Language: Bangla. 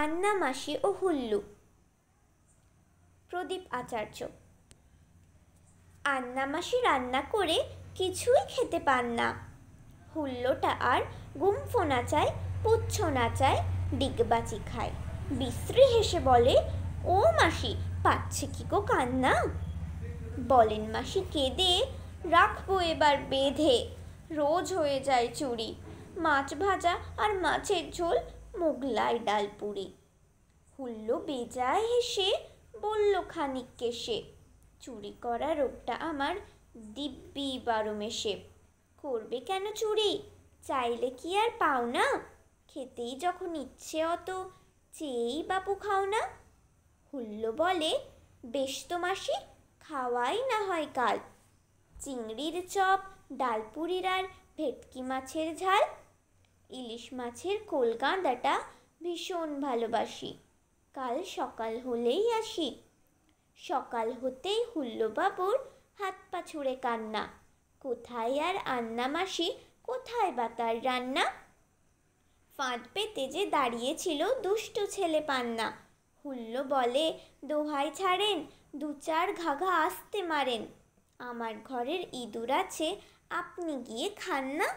আন্না মাসি ও হুল্লু। প্রদীপ আচার্য। আন্না মাসি রান্না করে কিছুই খেতে পান না। হুল্লোটা আর গুম্ফো নাচায়, পুচ্ছ নাচায়, ডিগবাজি খায়। বিশ্রী হেসে বলে, ও মাসি, পাচ্ছে কি গো কান্না? বলেন মাসি কেঁদে, রাখবো এবার বেঁধে, রোজ হয়ে যায় চুরি, মাছ ভাজা আর মাছের ঝোল, মোগলাই ডাল পুরি। হুল্লো বেজায় হেসে বলল খানিক কেশে, চুরি করা রোগটা আমার দিব্যি 12 মেশে। করবে কেন চুরি? চাইলে কি আর পাও না? খেতেই যখন ইচ্ছে অত, চেয়েই বাপু খাও না। হুল্লো বলে, বেশ তো মাসি, খাওয়াই না হয় কাল। চিংড়ির চপ, ডালপুরির আর ভেটকি মাছের ঝাল, ইলিশ মাছের কোলগাঁদাটা ভীষণ ভালোবাসি। কাল সকাল হলেই আসি। সকাল হতেই হুল্লো বাবুর হাত পা ছুঁড়ে কান্না। কোথায় আর আন্না মাসি, কোথায় বা তার রান্না? ফাঁদ পেতে যে দাঁড়িয়েছিল দুষ্টু ছেলে পান্না। হুল্লো বলে, দোহাই ছাড়েন, 2-4 ঘাঘা আস্তে মারেন, আমার ঘরের ইঁদুর আছে, আপনি গিয়ে খান না।